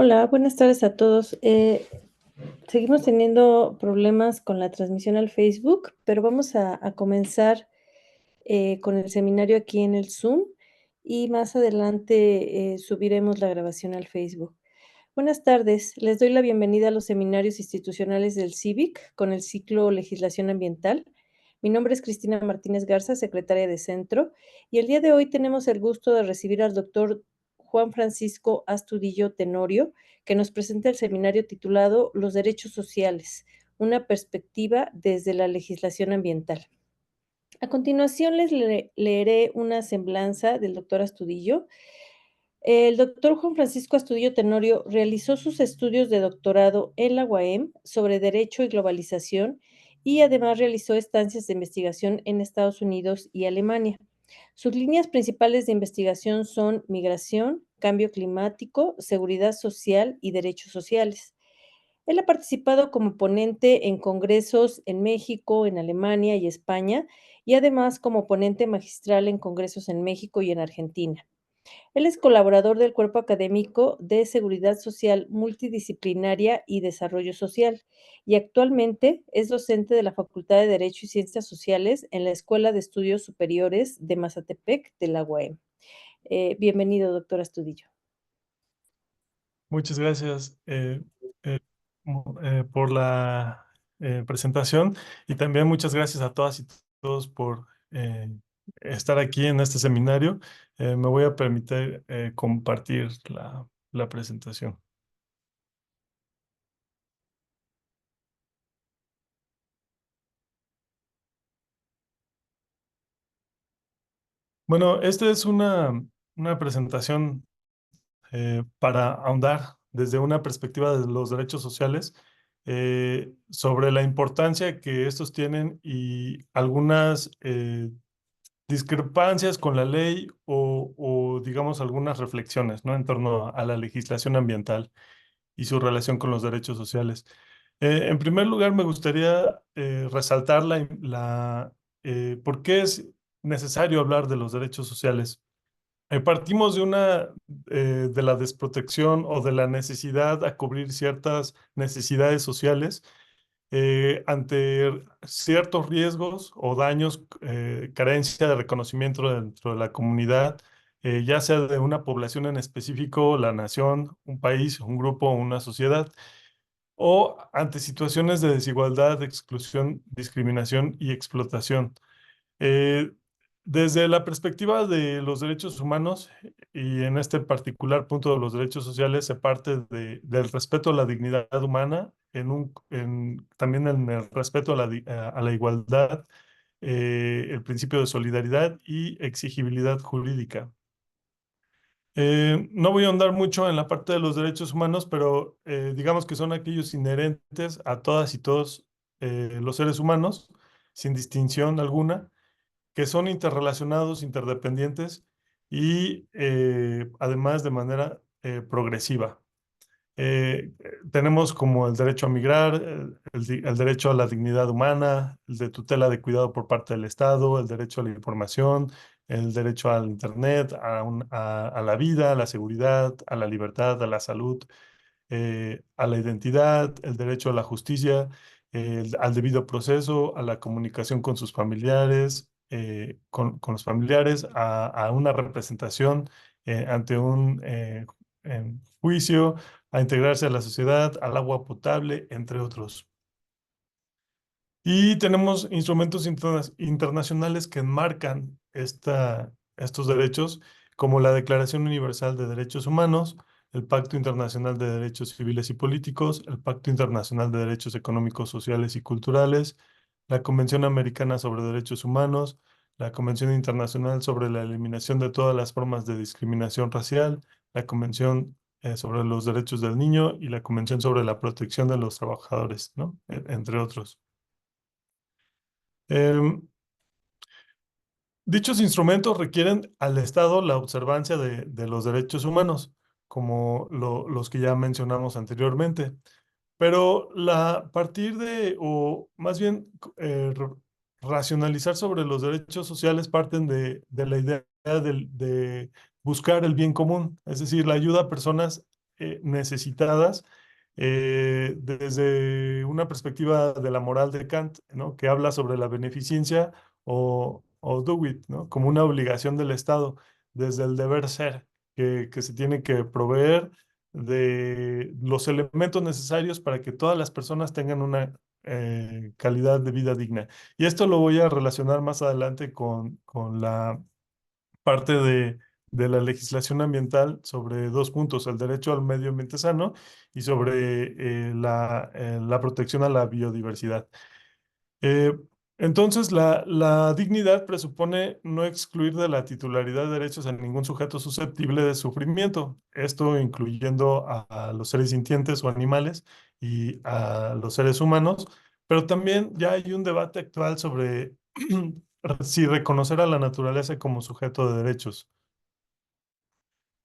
Hola, buenas tardes a todos. Seguimos teniendo problemas con la transmisión al Facebook, pero vamos a comenzar con el seminario aquí en el Zoom y más adelante subiremos la grabación al Facebook. Buenas tardes, les doy la bienvenida a los seminarios institucionales del CIVIC con el ciclo Legislación Ambiental. Mi nombre es Cristina Martínez Garza, secretaria de Centro, y el día de hoy tenemos el gusto de recibir al doctor Juan Francisco Astudillo Tenorio, que nos presenta el seminario titulado Los Derechos Sociales, una perspectiva desde la legislación ambiental. A continuación leeré una semblanza del doctor Astudillo. El doctor Juan Francisco Astudillo Tenorio realizó sus estudios de doctorado en la UAM sobre Derecho y Globalización y además realizó estancias de investigación en Estados Unidos y Alemania. Sus líneas principales de investigación son migración, cambio climático, seguridad social y derechos sociales. Él ha participado como ponente en congresos en México, en Alemania y España, y además como ponente magistral en congresos en México y en Argentina. Él es colaborador del Cuerpo Académico de Seguridad Social Multidisciplinaria y Desarrollo Social y actualmente es docente de la Facultad de Derecho y Ciencias Sociales en la Escuela de Estudios Superiores de Mazatepec de la UAM. Bienvenido, doctor Astudillo. Muchas gracias eh, por la presentación y también muchas gracias a todas y todos por estar aquí en este seminario. Me voy a permitir compartir la presentación. Bueno, esta es una presentación para ahondar desde una perspectiva de los derechos sociales sobre la importancia que estos tienen y algunas discrepancias con la ley digamos, algunas reflexiones, ¿no? En torno a la legislación ambiental y su relación con los derechos sociales. En primer lugar, me gustaría resaltar por qué es necesario hablar de los derechos sociales. Partimos de la desprotección o de la necesidad a cubrir ciertas necesidades sociales ante ciertos riesgos o daños, carencia de reconocimiento dentro de la comunidad, ya sea de una población en específico, la nación, un país, un grupo o una sociedad, o ante situaciones de desigualdad, exclusión, discriminación y explotación. Eh, Desde la perspectiva de los derechos humanos y en este particular punto de los derechos sociales, se parte del respeto a la dignidad humana, también en el respeto a a la igualdad, el principio de solidaridad y exigibilidad jurídica. No voy a ahondar mucho en la parte de los derechos humanos, pero digamos que son aquellos inherentes a todas y todos los seres humanos, sin distinción alguna, que son interrelacionados, interdependientes y además de manera progresiva. Tenemos como el derecho a migrar, el derecho a la dignidad humana, el de tutela de cuidado por parte del Estado, el derecho a la información, el derecho al Internet, a la vida, a la seguridad, a la libertad, a la salud, a la identidad, el derecho a la justicia, al debido proceso, a la comunicación con sus familiares, con los familiares, a una representación ante un juicio, a integrarse a la sociedad, al agua potable, entre otros. Y tenemos instrumentos internacionales que enmarcan estos derechos, como la Declaración Universal de Derechos Humanos, el Pacto Internacional de Derechos Civiles y Políticos, el Pacto Internacional de Derechos Económicos, Sociales y Culturales, la Convención Americana sobre Derechos Humanos, la Convención Internacional sobre la Eliminación de todas las formas de discriminación racial, la Convención sobre los Derechos del Niño y la Convención sobre la Protección de los Trabajadores, ¿no? Entre otros. Em, Dichos instrumentos requieren al Estado la observancia de los derechos humanos, como los que ya mencionamos anteriormente. Pero partir o más bien racionalizar sobre los derechos sociales parten de la idea de buscar el bien común, es decir, la ayuda a personas necesitadas desde una perspectiva de la moral de Kant, ¿no? Que habla sobre la beneficencia o do it, ¿no? Como una obligación del Estado, desde el deber ser, que se tiene que proveer de los elementos necesarios para que todas las personas tengan una calidad de vida digna. Y esto lo voy a relacionar más adelante con la parte de la legislación ambiental sobre dos puntos: el derecho al medio ambiente sano y sobre la protección a la biodiversidad. Eh, entonces, la dignidad presupone no excluir de la titularidad de derechos a ningún sujeto susceptible de sufrimiento, esto incluyendo a los seres sintientes o animales y a los seres humanos, pero también ya hay un debate actual sobre si reconocer a la naturaleza como sujeto de derechos.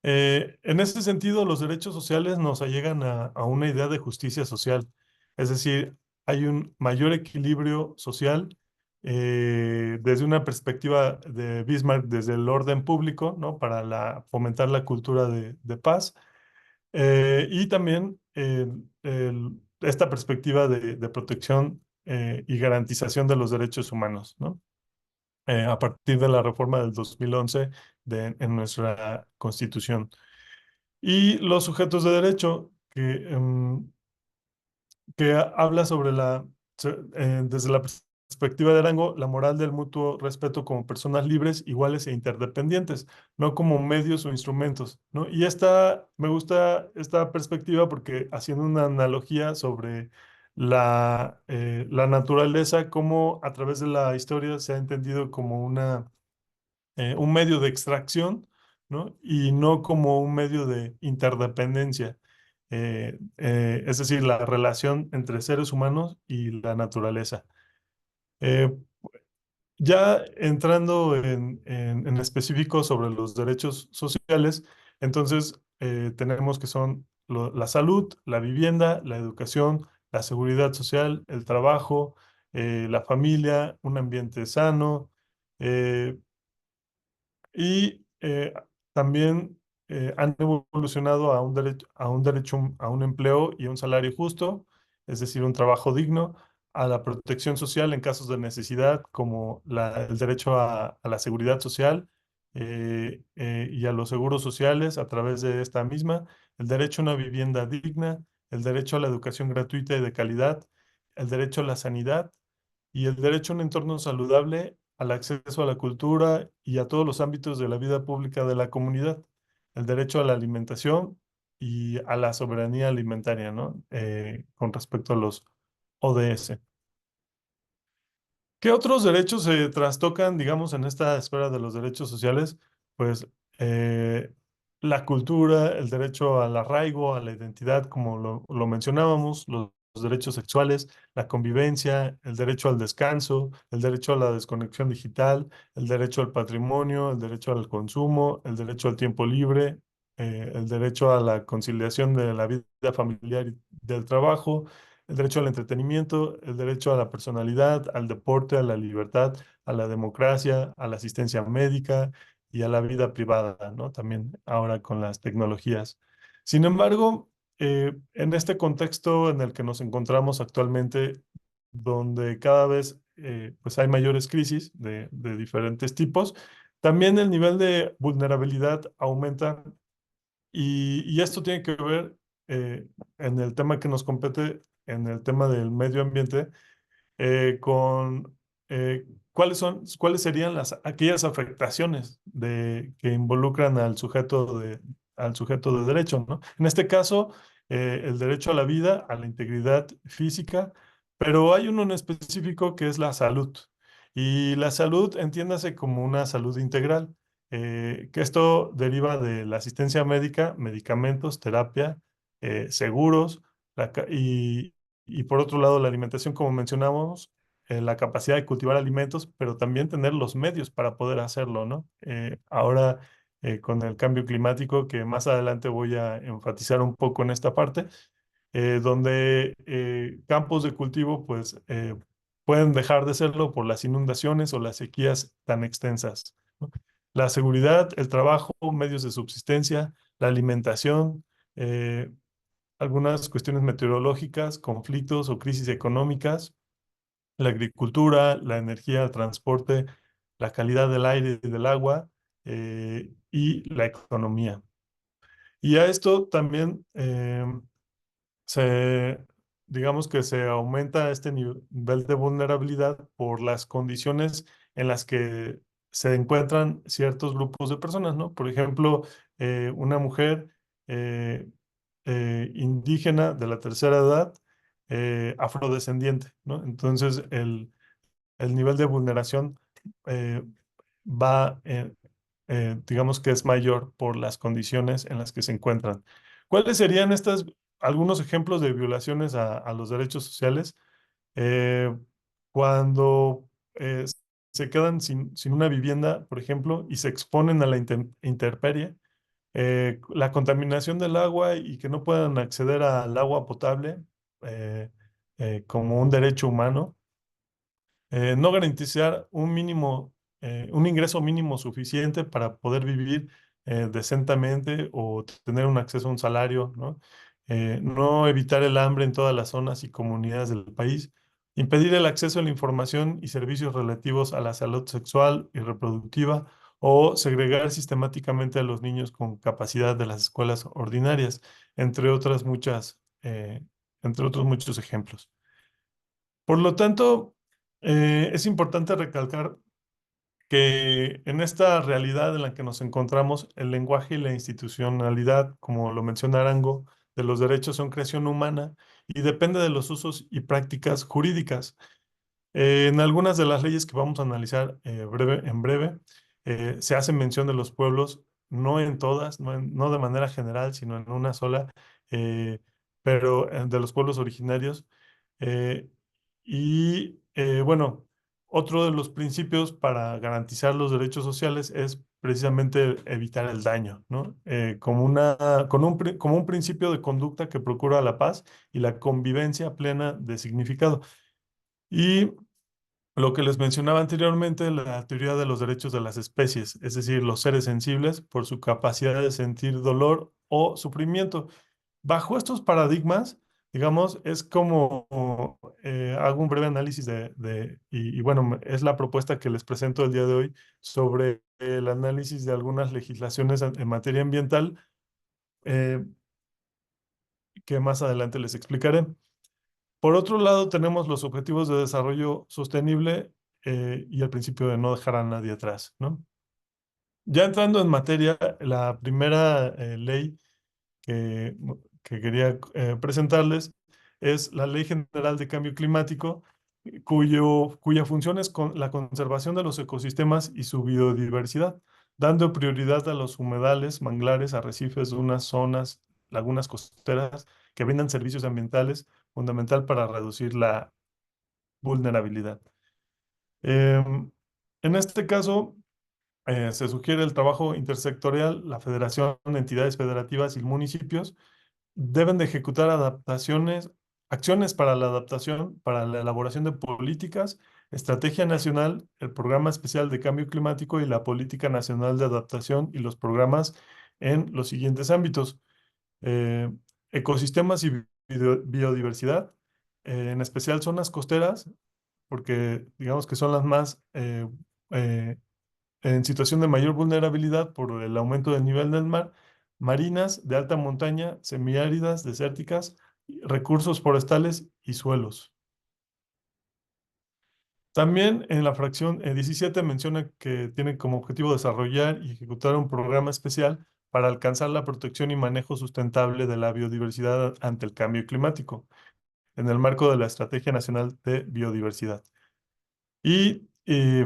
En ese sentido, los derechos sociales nos allegan a una idea de justicia social, es decir, hay un mayor equilibrio social desde una perspectiva de Bismarck, desde el orden público, ¿no? Para fomentar la cultura de paz, y también esta perspectiva de protección y garantización de los derechos humanos, ¿no? A partir de la reforma del 2011 en nuestra Constitución. Y los sujetos de derecho, que habla sobre desde la perspectiva de Arango, la moral del mutuo respeto como personas libres, iguales e interdependientes, no como medios o instrumentos, ¿no? Y me gusta esta perspectiva porque haciendo una analogía sobre la naturaleza, cómo a través de la historia se ha entendido como un medio de extracción, ¿no? Y no como un medio de interdependencia. Es decir, la relación entre seres humanos y la naturaleza. Eh, ya entrando en específico sobre los derechos sociales, entonces tenemos que son la salud, la vivienda, la educación, la seguridad social, el trabajo, la familia, un ambiente sano, eh, y también han evolucionado a un empleo y un salario justo, es decir, un trabajo digno, a la protección social en casos de necesidad, como el derecho a la seguridad social y a los seguros sociales a través de esta misma, el derecho a una vivienda digna, el derecho a la educación gratuita y de calidad, el derecho a la sanidad y el derecho a un entorno saludable, al acceso a la cultura y a todos los ámbitos de la vida pública de la comunidad, el derecho a la alimentación y a la soberanía alimentaria, ¿no? Con respecto a los ODS. ¿Qué otros derechos se trastocan, digamos, en esta esfera de los derechos sociales? Pues eh, la cultura, el derecho al arraigo, a la identidad, como lo mencionábamos, los derechos sexuales, la convivencia, el derecho al descanso, el derecho a la desconexión digital, el derecho al patrimonio, el derecho al consumo, el derecho al tiempo libre, el derecho a la conciliación de la vida familiar y del trabajo, el derecho al entretenimiento, el derecho a la personalidad, al deporte, a la libertad, a la democracia, a la asistencia médica y a la vida privada, ¿no? También ahora con las tecnologías. Sin embargo, en este contexto en el que nos encontramos actualmente, donde cada vez pues hay mayores crisis de diferentes tipos, también el nivel de vulnerabilidad aumenta y esto tiene que ver en el tema que nos compete, en el tema del medio ambiente, con cuáles serían aquellas afectaciones que involucran al sujeto de derecho, ¿no? En este caso, el derecho a la vida, a la integridad física, pero hay uno en específico que es la salud. Y la salud, entiéndase como una salud integral, que esto deriva de la asistencia médica, medicamentos, terapia, seguros, y por otro lado la alimentación, como mencionábamos, la capacidad de cultivar alimentos, pero también tener los medios para poder hacerlo, ¿no? Ahora, con el cambio climático, que más adelante voy a enfatizar un poco en esta parte, donde campos de cultivo, pues, pueden dejar de serlo por las inundaciones o las sequías tan extensas, ¿no? La seguridad, el trabajo, medios de subsistencia, la alimentación, eh, algunas cuestiones meteorológicas, conflictos o crisis económicas, la agricultura, la energía, el transporte, la calidad del aire y del agua, y la economía. Y a esto también se, digamos que se aumenta este nivel de vulnerabilidad por las condiciones en las que se encuentran ciertos grupos de personas, ¿no? Por ejemplo, una mujer eh, indígena de la tercera edad, afrodescendiente, ¿no? Entonces, el nivel de vulneración eh, va, digamos que es mayor por las condiciones en las que se encuentran. ¿Cuáles serían algunos ejemplos de violaciones a los derechos sociales? Eh, Cuando se quedan sin una vivienda, por ejemplo, y se exponen a la intemperie, la contaminación del agua y que no puedan acceder al agua potable eh, como un derecho humano, no garantizar un ingreso mínimo suficiente para poder vivir decentemente o tener un acceso a un salario, ¿no? No evitar el hambre en todas las zonas y comunidades del país, impedir el acceso a la información y servicios relativos a la salud sexual y reproductiva, o segregar sistemáticamente a los niños con capacidad de las escuelas ordinarias, entre entre otros muchos ejemplos. Por lo tanto, es importante recalcar que en esta realidad en la que nos encontramos, el lenguaje y la institucionalidad, como lo menciona Arango, de los derechos son creación humana y depende de los usos y prácticas jurídicas. En algunas de las leyes que vamos a analizar en breve, se hace mención de los pueblos, no en todas, no de manera general, sino en una sola, eh, pero de los pueblos originarios. Eh, bueno, otro de los principios para garantizar los derechos sociales es precisamente evitar el daño, ¿no? Como un principio de conducta que procura la paz y la convivencia plena de significado. Y lo que les mencionaba anteriormente, la teoría de los derechos de las especies, es decir, los seres sensibles por su capacidad de sentir dolor o sufrimiento. Bajo estos paradigmas, digamos, es como hago un breve análisis y bueno, es la propuesta que les presento el día de hoy sobre el análisis de algunas legislaciones en materia ambiental, eh, que más adelante les explicaré. Por otro lado, tenemos los objetivos de desarrollo sostenible y el principio de no dejar a nadie atrás, ¿no? Ya entrando en materia, la primera ley que, que quería presentarles es la Ley General de Cambio Climático, cuya función es la conservación de los ecosistemas y su biodiversidad, dando prioridad a los humedales, manglares, arrecifes, dunas, zonas, lagunas costeras que brindan servicios ambientales, fundamental para reducir la vulnerabilidad. En este caso, se sugiere el trabajo intersectorial, la federación, entidades federativas y municipios deben de ejecutar acciones para la adaptación, para la elaboración de políticas, estrategia nacional, el programa especial de cambio climático y la política nacional de adaptación y los programas en los siguientes ámbitos: eh, ecosistemas y biodiversidad, en especial zonas costeras, porque digamos que son las más eh, en situación de mayor vulnerabilidad por el aumento del nivel del mar, marinas de alta montaña, semiáridas, desérticas, recursos forestales y suelos. También en la fracción 17 menciona que tiene como objetivo desarrollar y ejecutar un programa especial para alcanzar la protección y manejo sustentable de la biodiversidad ante el cambio climático, en el marco de la Estrategia Nacional de Biodiversidad. Y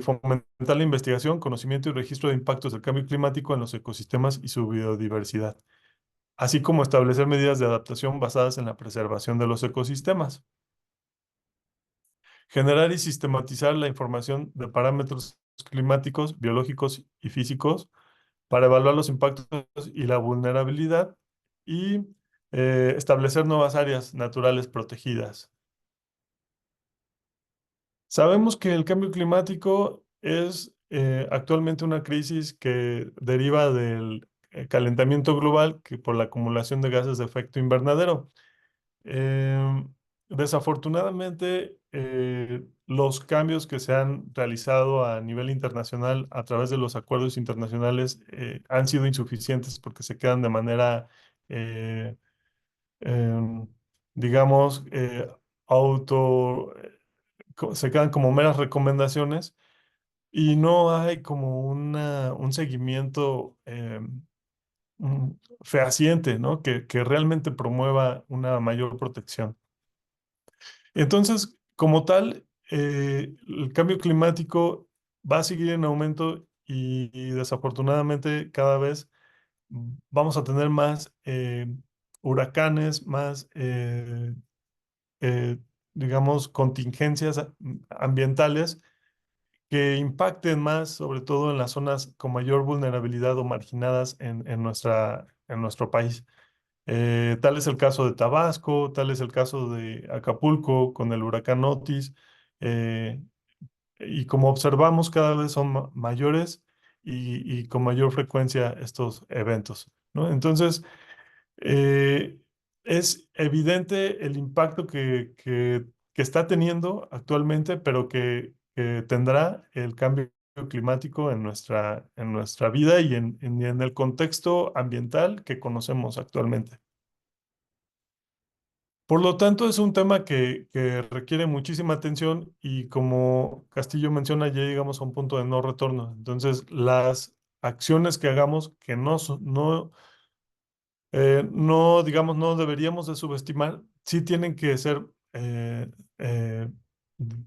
fomentar la investigación, conocimiento y registro de impactos del cambio climático en los ecosistemas y su biodiversidad, así como establecer medidas de adaptación basadas en la preservación de los ecosistemas. Generar y sistematizar la información de parámetros climáticos, biológicos y físicos para evaluar los impactos y la vulnerabilidad, y establecer nuevas áreas naturales protegidas. Sabemos que el cambio climático es actualmente una crisis que deriva del calentamiento global que por la acumulación de gases de efecto invernadero. Desafortunadamente, los cambios que se han realizado a nivel internacional a través de los acuerdos internacionales han sido insuficientes porque se quedan de manera, eh, em, digamos, se quedan como meras recomendaciones y no hay como un seguimiento mm, fehaciente, ¿no? Que realmente promueva una mayor protección. Entonces, como tal, el cambio climático va a seguir en aumento y desafortunadamente cada vez vamos a tener más huracanes, más, eh, digamos, contingencias ambientales que impacten más, sobre todo en las zonas con mayor vulnerabilidad o marginadas en nuestro país. Tal es el caso de Tabasco, tal es el caso de Acapulco con el huracán Otis, eh, y como observamos cada vez son mayores y con mayor frecuencia estos eventos, ¿no? Entonces, eh, es evidente el impacto que está teniendo actualmente, pero que tendrá el cambio climático en nuestra vida y en el contexto ambiental que conocemos actualmente. Por lo tanto, es un tema que requiere muchísima atención y como Castillo menciona, ya llegamos a un punto de no retorno. Entonces, las acciones que hagamos que no, digamos, no deberíamos de subestimar, sí tienen que ser eh,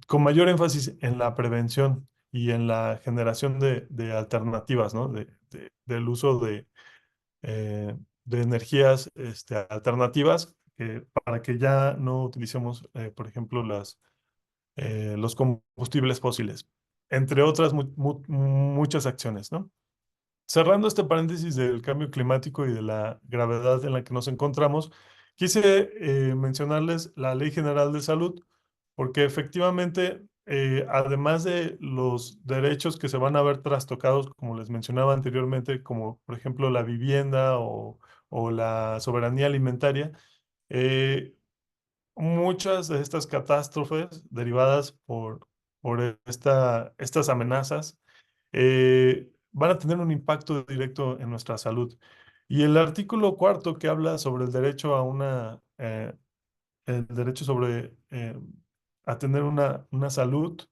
con mayor énfasis en la prevención y en la generación de alternativas, ¿no? Del uso de energías alternativas para que ya no utilicemos, por ejemplo, los combustibles fósiles, entre otras muchas acciones, ¿no? Cerrando este paréntesis del cambio climático y de la gravedad en la que nos encontramos, quise mencionarles la Ley General de Salud, porque efectivamente, además de los derechos que se van a ver trastocados, como les mencionaba anteriormente, como por ejemplo la vivienda o la soberanía alimentaria, eh, muchas de estas catástrofes derivadas por estas amenazas van a tener un impacto directo en nuestra salud. Y el artículo cuarto que habla sobre el derecho el derecho sobre a tener una salud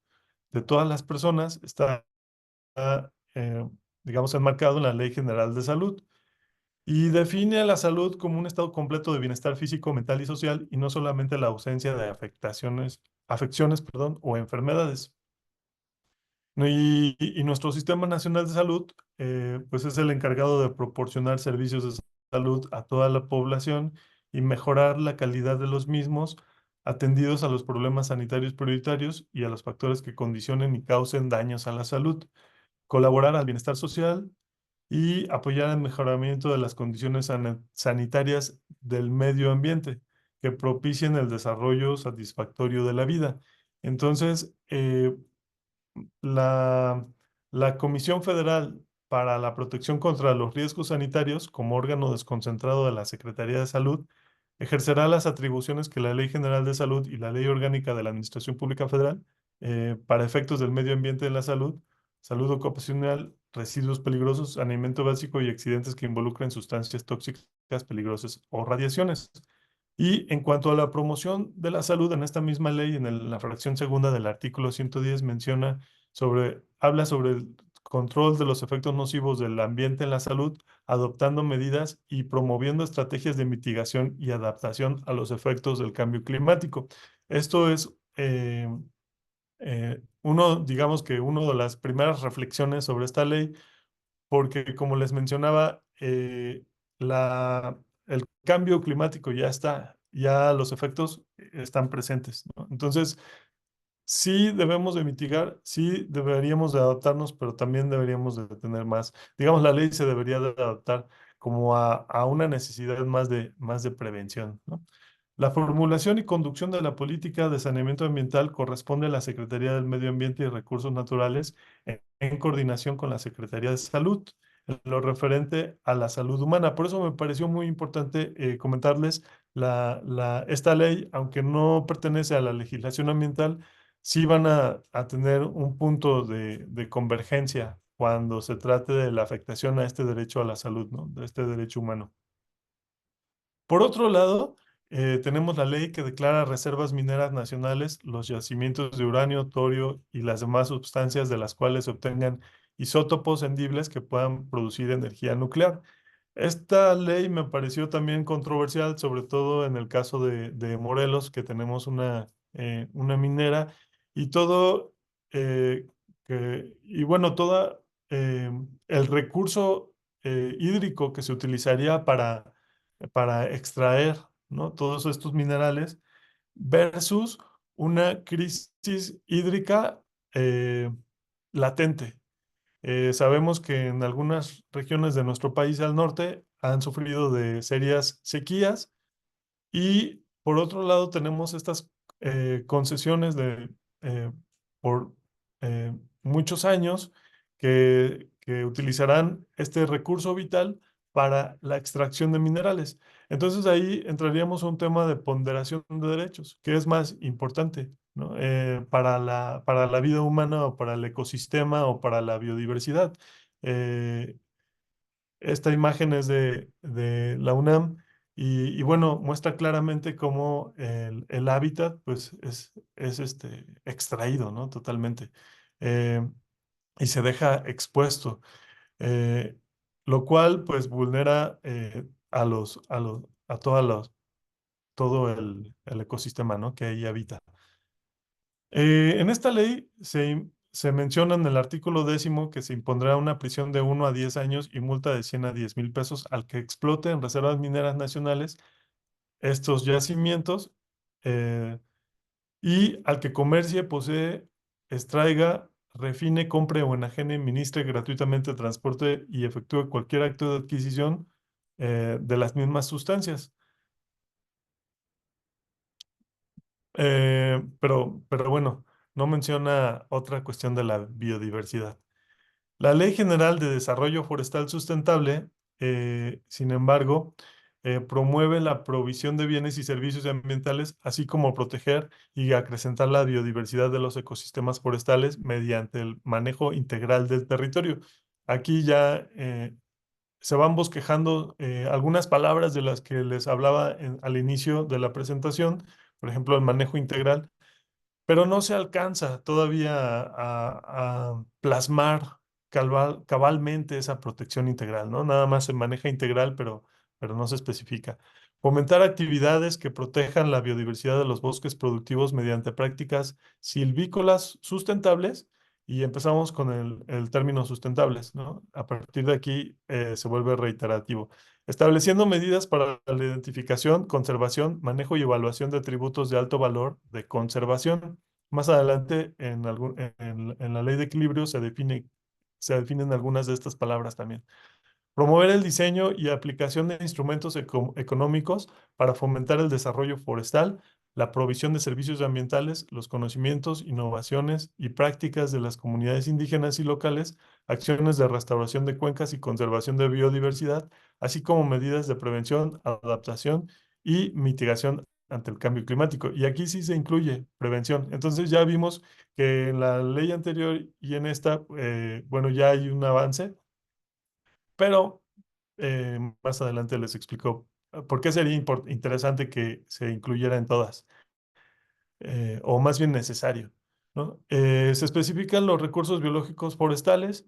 de todas las personas está, eh, digamos, enmarcado en la Ley General de Salud. Y define a la salud como un estado completo de bienestar físico, mental y social, y no solamente la ausencia de afecciones, perdón, o enfermedades. No, y nuestro Sistema Nacional de Salud, pues es el encargado de proporcionar servicios de salud a toda la población y mejorar la calidad de los mismos, atendidos a los problemas sanitarios prioritarios y a los factores que condicionen y causen daños a la salud, colaborar al bienestar social y apoyar el mejoramiento de las condiciones sanitarias del medio ambiente que propicien el desarrollo satisfactorio de la vida. Entonces, la, la Comisión Federal para la Protección contra los Riesgos Sanitarios, como órgano desconcentrado de la Secretaría de Salud, ejercerá las atribuciones que la Ley General de Salud y la Ley Orgánica de la Administración Pública Federal para efectos del medio ambiente de la salud, salud ocupacional, residuos peligrosos, saneamiento básico y accidentes que involucren sustancias tóxicas peligrosas o radiaciones. Y en cuanto a la promoción de la salud, en esta misma ley, la fracción segunda del artículo 110 habla sobre el control de los efectos nocivos del ambiente en la salud, adoptando medidas y promoviendo estrategias de mitigación y adaptación a los efectos del cambio climático. Esto es digamos que una de las primeras reflexiones sobre esta ley porque como les mencionaba, el cambio climático ya está, ya los efectos están presentes, ¿no? Entonces, sí debemos de mitigar, sí deberíamos de adaptarnos, pero también deberíamos de tener más. Digamos, la ley se debería de adaptar como a una necesidad más de prevención, ¿no? La formulación y conducción de la política de saneamiento ambiental corresponde a la Secretaría del Medio Ambiente y Recursos Naturales en coordinación con la Secretaría de Salud. en lo referente a la salud humana. Por eso me pareció muy importante comentarles esta ley, aunque no pertenece a la legislación ambiental, sí van a tener un punto de convergencia cuando se trate de la afectación a este derecho a la salud, ¿no? De este derecho humano. Por otro lado, tenemos la ley que declara reservas mineras nacionales los yacimientos de uranio, torio y las demás sustancias de las cuales se obtengan isótopos endibles que puedan producir energía nuclear. Esta ley me pareció también controversial, sobre todo en el caso de Morelos, que tenemos una minera y todo, y bueno, todo el recurso hídrico que se utilizaría para extraer, ¿no? Todos estos minerales versus una crisis hídrica eh, latente. Sabemos que en algunas regiones de nuestro país al norte han sufrido de serias sequías y por otro lado tenemos estas concesiones eh, por muchos años que utilizarán este recurso vital para la extracción de minerales. Entonces ahí entraríamos a un tema de ponderación de derechos, que es más importante, ¿no? Para la vida humana o para el ecosistema o para la biodiversidad. Eh, Esta imagen es de la UNAM y bueno, muestra claramente cómo el hábitat pues es extraído, ¿no? Totalmente. Eh, y se deja expuesto, eh, lo cual pues vulnera a todo el ecosistema, ¿no? Que ahí habita. En esta ley se menciona en el artículo 10 que se impondrá una prisión de 1 a 10 años y multa de 100 a 10.000 pesos al que explote en reservas mineras nacionales estos yacimientos eh, y al que comercie, posee, extraiga, refine, compre o enajene, ministre gratuitamente, transporte y efectúe cualquier acto de adquisición de las mismas sustancias. Pero bueno, no menciona otra cuestión de la biodiversidad. La Ley General de Desarrollo Forestal Sustentable, sin embargo, promueve la provisión de bienes y servicios ambientales, así como proteger y acrecentar la biodiversidad de los ecosistemas forestales mediante el manejo integral del territorio. Aquí ya se van bosquejando algunas palabras de las que les hablaba al inicio de la presentación, por ejemplo, el manejo integral, pero no se alcanza todavía a plasmar cabalmente esa protección integral, ¿no? Nada más se maneja integral, pero no se especifica. Fomentar actividades que protejan la biodiversidad de los bosques productivos mediante prácticas silvícolas sustentables, y empezamos con el término sustentables, ¿no? A partir de aquí se vuelve reiterativo. Estableciendo medidas para la identificación, conservación, manejo y evaluación de tributos de alto valor de conservación. Más adelante, en la ley de equilibrio se definen algunas de estas palabras también. Promover el diseño y aplicación de instrumentos económicos para fomentar el desarrollo forestal, la provisión de servicios ambientales, los conocimientos, innovaciones y prácticas de las comunidades indígenas y locales, acciones de restauración de cuencas y conservación de biodiversidad, así como medidas de prevención, adaptación y mitigación ante el cambio climático. Y aquí sí se incluye prevención. Entonces ya vimos que en la ley anterior y en esta, bueno, ya hay un avance, pero más adelante les explico por qué sería interesante que se incluyera en todas, o más bien necesario, ¿no? Se especifican los recursos biológicos forestales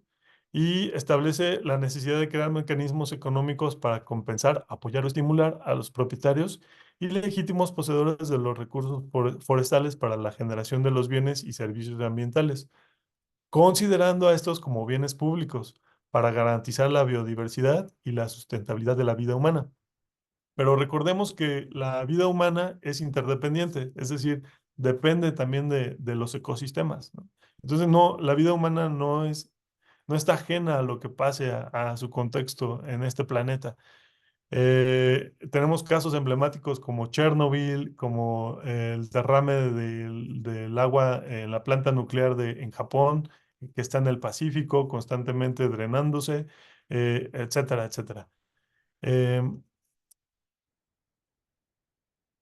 y establece la necesidad de crear mecanismos económicos para compensar, apoyar o estimular a los propietarios y legítimos poseedores de los recursos forestales para la generación de los bienes y servicios ambientales, considerando a estos como bienes públicos para garantizar la biodiversidad y la sustentabilidad de la vida humana. Pero recordemos que la vida humana es interdependiente, es decir, depende también de los ecosistemas, ¿no? Entonces, no, la vida humana no está ajena a lo que pase a su contexto en este planeta. Tenemos casos emblemáticos como Chernobyl, como el derrame del agua en la planta nuclear en Japón, que está en el Pacífico, constantemente drenándose. etcétera, etcétera. Em,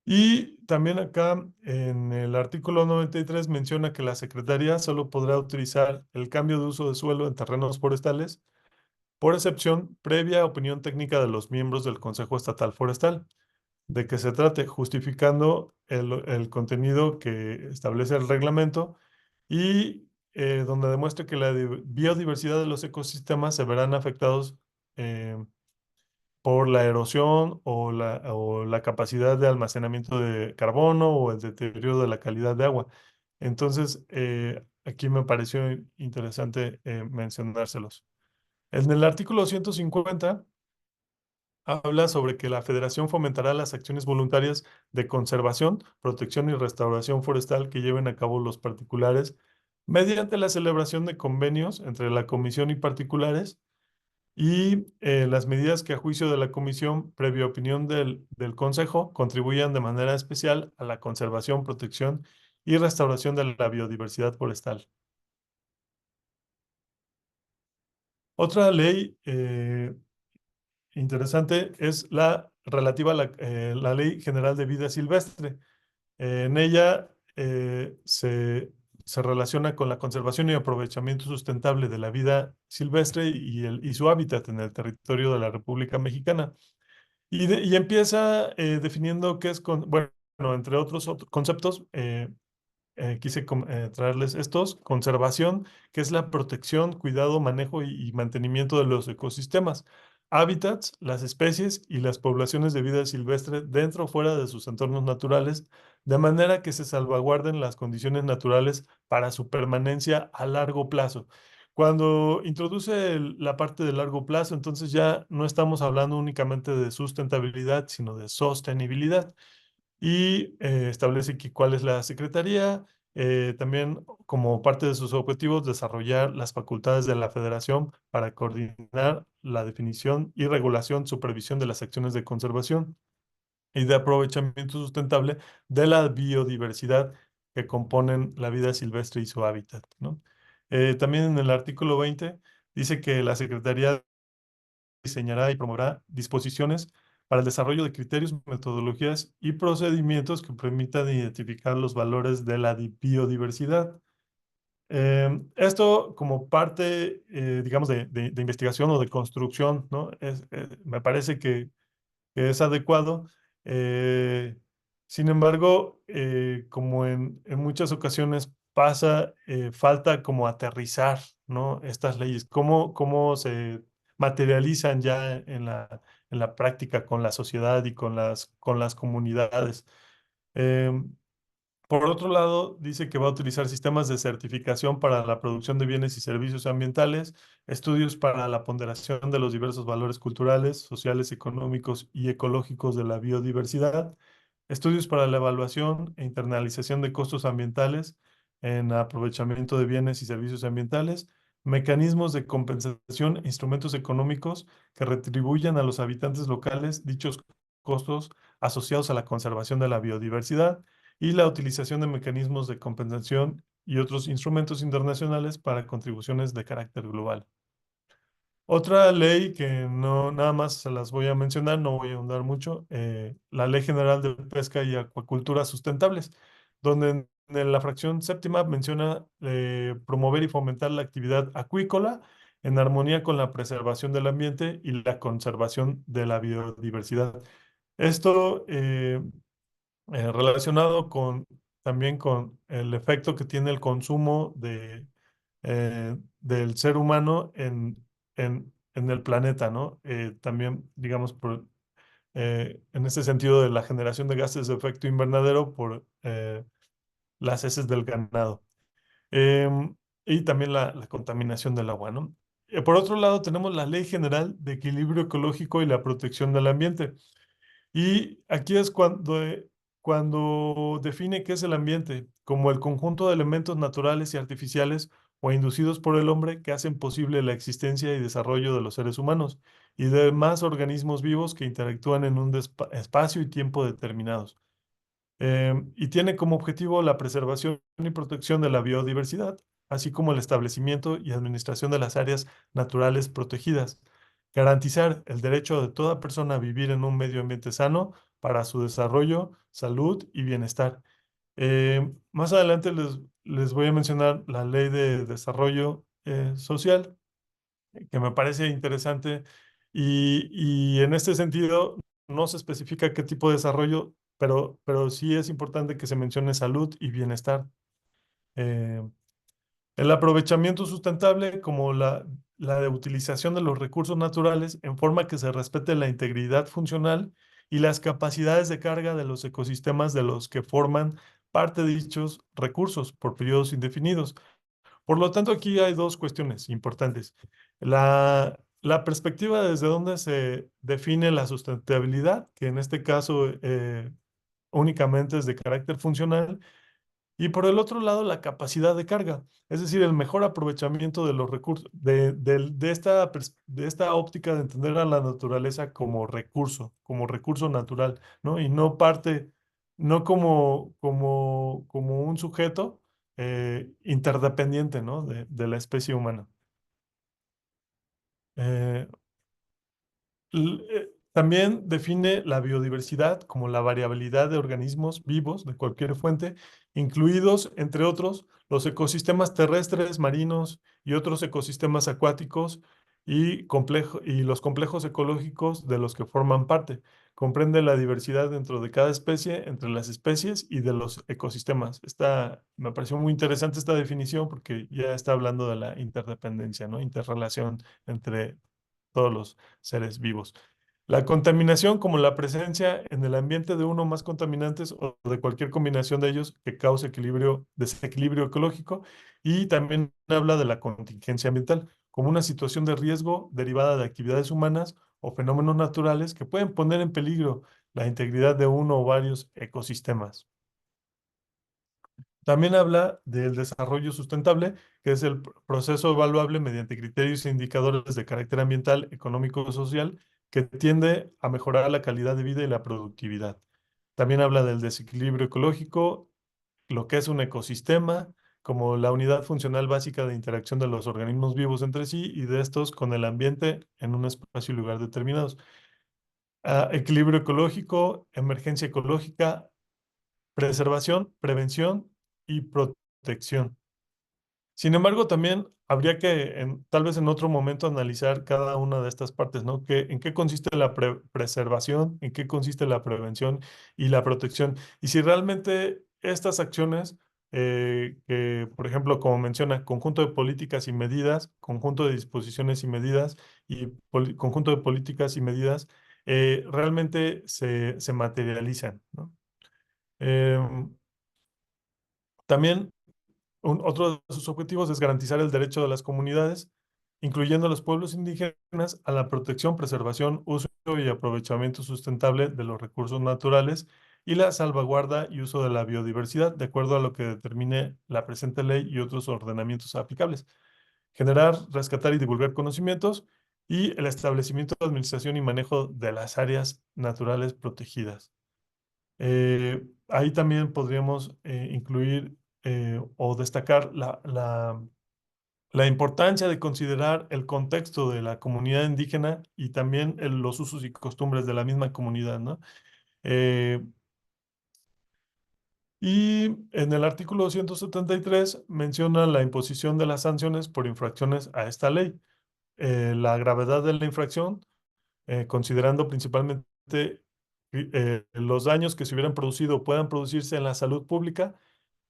y también acá en el artículo 93 menciona que la Secretaría solo podrá autorizar el cambio de uso de suelo en terrenos forestales por excepción previa opinión técnica de los miembros del Consejo Estatal Forestal. ¿De qué se trate? Justificando el contenido que establece el reglamento y donde demuestre que la biodiversidad de los ecosistemas se verán afectados eh, por la erosión o la capacidad de almacenamiento de carbono o el deterioro de la calidad de agua. Entonces, aquí me pareció interesante mencionárselos. En el artículo 150 habla sobre que la Federación fomentará las acciones voluntarias de conservación, protección y restauración forestal que lleven a cabo los particulares mediante la celebración de convenios entre la Comisión y particulares y las medidas que a juicio de la Comisión, previa opinión del Consejo, contribuyan de manera especial a la conservación, protección y restauración de la biodiversidad forestal. Otra ley interesante es la relativa a la Ley General de Vida Silvestre. En ella se relaciona con la conservación y aprovechamiento sustentable de la vida silvestre y su hábitat en el territorio de la República Mexicana. Y empieza definiendo qué es, bueno, entre otros conceptos, quise traerles estos. Conservación, que es la protección, cuidado, manejo y mantenimiento de los ecosistemas. Hábitats, las especies y las poblaciones de vida silvestre dentro o fuera de sus entornos naturales, de manera que se salvaguarden las condiciones naturales para su permanencia a largo plazo. Cuando introduce la parte de largo plazo, entonces ya no estamos hablando únicamente de sustentabilidad, sino de sostenibilidad y establece cuál es la secretaría. También como parte de sus objetivos, desarrollar las facultades de la federación para coordinar la definición y regulación, supervisión de las acciones de conservación y de aprovechamiento sustentable de la biodiversidad que componen la vida silvestre y su hábitat, ¿no? También en el artículo 20 dice que la Secretaría diseñará y promoverá disposiciones para el desarrollo de criterios, metodologías y procedimientos que permitan identificar los valores de la biodiversidad. Esto como parte, digamos, de investigación o de construcción, ¿no? Me parece que es adecuado. Eh, Sin embargo, como en muchas ocasiones pasa, falta como aterrizar, ¿no? Estas leyes, cómo se materializan ya en la práctica con la sociedad y con las comunidades. Em, por otro lado, dice que va a utilizar sistemas de certificación para la producción de bienes y servicios ambientales, estudios para la ponderación de los diversos valores culturales, sociales, económicos y ecológicos de la biodiversidad, estudios para la evaluación e internalización de costos ambientales en aprovechamiento de bienes y servicios ambientales, mecanismos de compensación e instrumentos económicos que retribuyan a los habitantes locales dichos costos asociados a la conservación de la biodiversidad y la utilización de mecanismos de compensación y otros instrumentos internacionales para contribuciones de carácter global. Otra ley que no nada más se las voy a mencionar, no voy a ahondar mucho, la Ley General de Pesca y Acuacultura Sustentables, donde en la fracción séptima menciona promover y fomentar la actividad acuícola en armonía con la preservación del ambiente y la conservación de la biodiversidad. Esto relacionado también con el efecto que tiene el consumo del ser humano en el planeta, ¿no? También, digamos, en ese sentido de la generación de gases de efecto invernadero por las heces del ganado. Em, y también la contaminación del agua, ¿no? Por otro lado, tenemos la Ley General de Equilibrio Ecológico y la Protección del Ambiente. Y aquí es cuando define qué es el ambiente, como el conjunto de elementos naturales y artificiales o inducidos por el hombre que hacen posible la existencia y desarrollo de los seres humanos y de demás organismos vivos que interactúan en un espacio y tiempo determinados. Y tiene como objetivo la preservación y protección de la biodiversidad, así como el establecimiento y administración de las áreas naturales protegidas. garantizar el derecho de toda persona a vivir en un medio ambiente sano para su desarrollo, salud y bienestar. Más adelante les voy a mencionar la Ley de Desarrollo Social, que me parece interesante y en este sentido no se especifica qué tipo de desarrollo, pero sí es importante que se mencione salud y bienestar. Eh, el aprovechamiento sustentable, como la de utilización de los recursos naturales en forma que se respete la integridad funcional y las capacidades de carga de los ecosistemas de los que forman parte de dichos recursos por periodos indefinidos. Por lo tanto, aquí hay dos cuestiones importantes. La perspectiva desde donde se define la sustentabilidad, que en este caso únicamente es de carácter funcional, y por el otro lado, la capacidad de carga, es decir, el mejor aprovechamiento de los recursos, de esta óptica de entender a la naturaleza como recurso natural, ¿no? Y no parte, no como un sujeto interdependiente, ¿no? De la especie humana. Eh, También define la biodiversidad como la variabilidad de organismos vivos de cualquier fuente, incluidos, entre otros, los ecosistemas terrestres, marinos y otros ecosistemas acuáticos y los complejos ecológicos de los que forman parte. Comprende la diversidad dentro de cada especie, entre las especies y de los ecosistemas. Me pareció muy interesante esta definición porque ya está hablando de la interdependencia, ¿no? Interrelación entre todos los seres vivos. La contaminación, como la presencia en el ambiente de uno o más contaminantes o de cualquier combinación de ellos que cause desequilibrio ecológico, y también habla de la contingencia ambiental, como una situación de riesgo derivada de actividades humanas o fenómenos naturales que pueden poner en peligro la integridad de uno o varios ecosistemas. También habla del desarrollo sustentable, que es el proceso evaluable mediante criterios e indicadores de carácter ambiental, económico y social, que tiende a mejorar la calidad de vida y la productividad. También habla del desequilibrio ecológico, lo que es un ecosistema, como la unidad funcional básica de interacción de los organismos vivos entre sí y de estos con el ambiente en un espacio y lugar determinados. Equilibrio ecológico, emergencia ecológica, preservación, prevención y protección. Sin embargo, también habría que, tal vez en otro momento, analizar cada una de estas partes, ¿no? ¿En qué consiste la preservación? ¿En qué consiste la prevención y la protección? Y si realmente estas acciones, que, por ejemplo, como menciona, conjunto de políticas y medidas, conjunto de disposiciones y medidas y conjunto de políticas y medidas, realmente se materializan, ¿no? Em, También otro de sus objetivos es garantizar el derecho de las comunidades, incluyendo a los pueblos indígenas, a la protección, preservación, uso y aprovechamiento sustentable de los recursos naturales y la salvaguarda y uso de la biodiversidad, de acuerdo a lo que determine la presente ley y otros ordenamientos aplicables. Generar, rescatar y divulgar conocimientos y el establecimiento, administración y manejo de las áreas naturales protegidas. Ahí también podríamos incluir o destacar la importancia de considerar el contexto de la comunidad indígena y también los usos y costumbres de la misma comunidad, ¿no? Eh, y en el artículo 173 menciona la imposición de las sanciones por infracciones a esta ley. La gravedad de la infracción, considerando principalmente los daños que se hubieran producido o puedan producirse en la salud pública,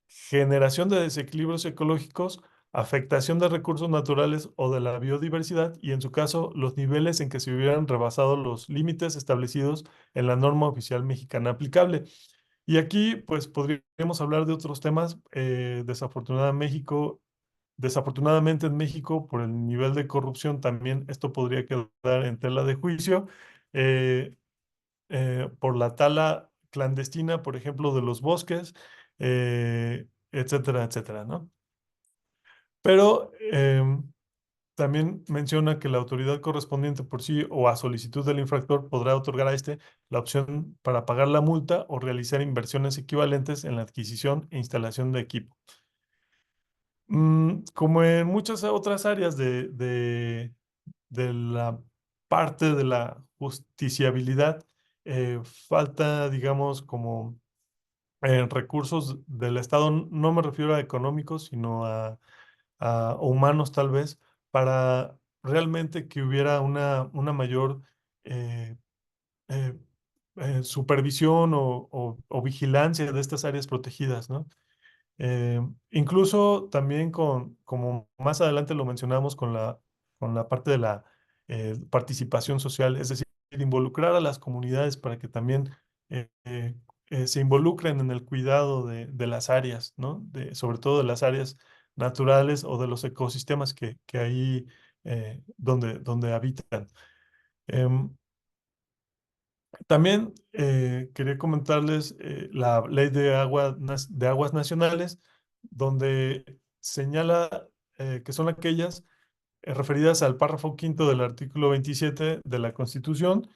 generación de desequilibrios ecológicos, afectación de recursos naturales o de la biodiversidad y, en su caso, los niveles en que se hubieran rebasado los límites establecidos en la norma oficial mexicana aplicable. Y aquí, pues, podríamos hablar de otros temas. Desafortunadamente en México, por el nivel de corrupción, también esto podría quedar en tela de juicio. eh, por la tala clandestina, por ejemplo, de los bosques, etcétera, etcétera, ¿no? Pero también menciona que la autoridad correspondiente por sí o a solicitud del infractor podrá otorgar a este la opción para pagar la multa o realizar inversiones equivalentes en la adquisición e instalación de equipo. Como en muchas otras áreas de la parte de la justiciabilidad. Falta, digamos, como recursos del Estado, no me refiero a económicos, sino a humanos tal vez, para realmente que hubiera una mayor eh, eh, supervisión o vigilancia de estas áreas protegidas, ¿no? Incluso también como más adelante lo mencionamos con la parte de la participación social, es decir, involucrar a las comunidades para que también eh, eh, se involucren en el cuidado de las áreas, ¿no? Sobre todo de las áreas naturales o de los ecosistemas que ahí donde habitan. Em, También quería comentarles la ley de aguas nacionales, donde señala que son aquellas referidas al párrafo quinto del artículo 27 de la Constitución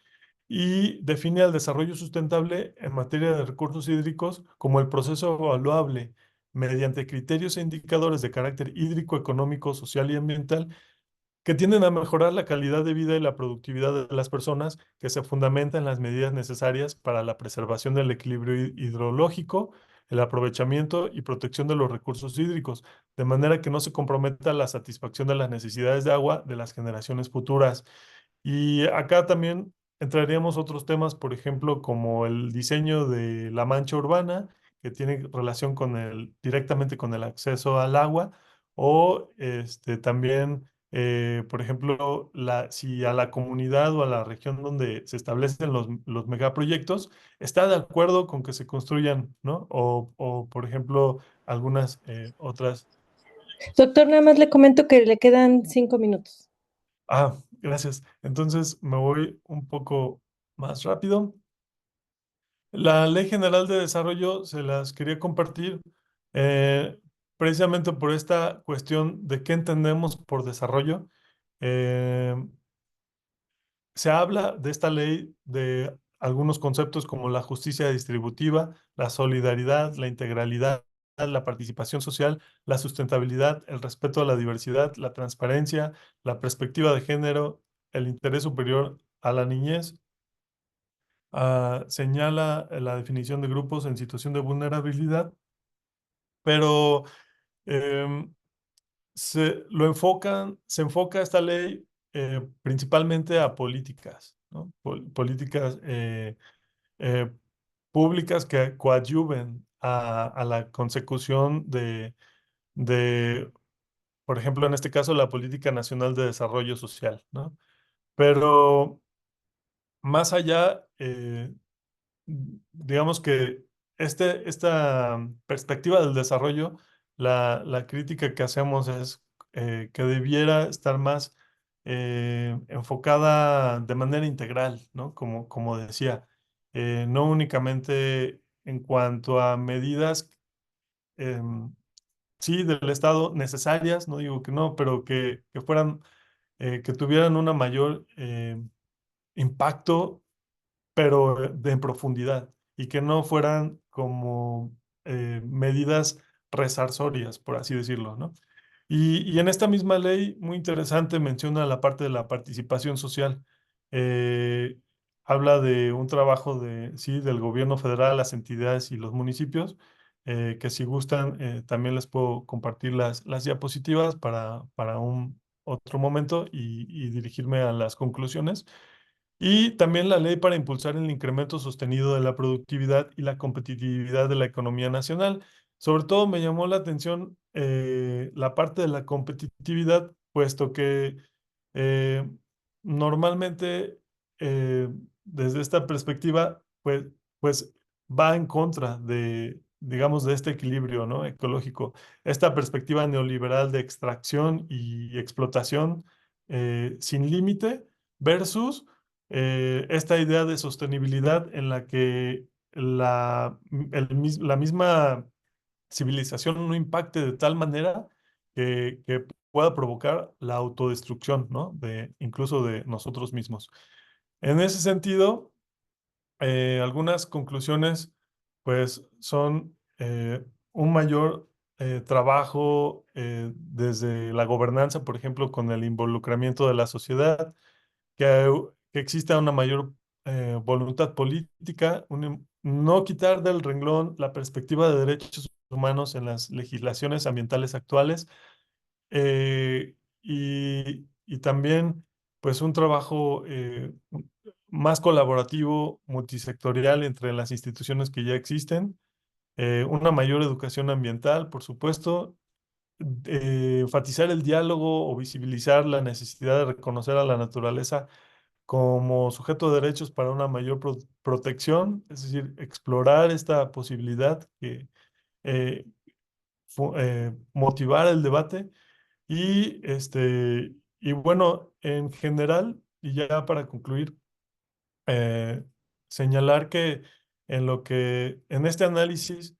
y define al desarrollo sustentable en materia de recursos hídricos como el proceso evaluable mediante criterios e indicadores de carácter hídrico, económico, social y ambiental que tienden a mejorar la calidad de vida y la productividad de las personas, que se fundamenta en las medidas necesarias para la preservación del equilibrio hidrológico, el aprovechamiento y protección de los recursos hídricos, de manera que no se comprometa la satisfacción de las necesidades de agua de las generaciones futuras. Y acá también entraríamos otros temas, por ejemplo, como el diseño de la mancha urbana, que tiene relación directamente con el acceso al agua, o también, por ejemplo, si a la comunidad o a la región donde se establecen los megaproyectos está de acuerdo con que se construyan, ¿no? O por ejemplo, algunas otras. Doctor, nada más le comento que le quedan 5 minutos. Gracias. Entonces me voy un poco más rápido. La Ley General de Desarrollo se las quería compartir eh, precisamente por esta cuestión de qué entendemos por desarrollo. Eh, Se habla de esta ley de algunos conceptos como la justicia distributiva, la solidaridad, la integralidad, la participación social, la sustentabilidad, el respeto a la diversidad, la transparencia, la perspectiva de género, el interés superior a la niñez. Señala la definición de grupos en situación de vulnerabilidad, pero em, se enfoca esta ley principalmente a políticas, ¿no? Políticas eh, públicas que coadyuven a la consecución de, por ejemplo, en este caso, la Política Nacional de Desarrollo Social, ¿no? Pero más allá, digamos que esta perspectiva del desarrollo, la crítica que hacemos es que debiera estar más enfocada de manera integral, ¿no? Como decía, no únicamente en cuanto a medidas, em, sí, del Estado necesarias, no digo que no, pero que fueran, que tuvieran una mayor impacto pero en profundidad y que no fueran como medidas resarsorias, por así decirlo, ¿no? Y en esta misma ley, muy interesante, menciona la parte de la participación social. Eh, Habla de un trabajo sí, del gobierno federal, las entidades y los municipios, que si gustan, también les puedo compartir las diapositivas para un otro momento y dirigirme a las conclusiones. Y también la ley para impulsar el incremento sostenido de la productividad y la competitividad de la economía nacional. Sobre todo me llamó la atención la parte de la competitividad, puesto que eh, normalmente desde esta perspectiva, pues va en contra digamos, de este equilibrio, ¿no? Ecológico. Esta perspectiva neoliberal de extracción y explotación sin límite versus esta idea de sostenibilidad en la que la misma civilización no impacte de tal manera que pueda provocar la autodestrucción, ¿no? Incluso de nosotros mismos. En ese sentido, algunas conclusiones, pues, son un mayor trabajo desde la gobernanza, por ejemplo, con el involucramiento de la sociedad, que exista una mayor voluntad política, no quitar del renglón la perspectiva de derechos humanos en las legislaciones ambientales actuales, y también pues un trabajo más colaborativo, multisectorial entre las instituciones que ya existen, una mayor educación ambiental, por supuesto, enfatizar el diálogo o visibilizar la necesidad de reconocer a la naturaleza como sujeto de derechos para una mayor protección, es decir, explorar esta posibilidad que eh, motivar el debate y bueno, en general, y ya para concluir, eh, señalar que en este análisis,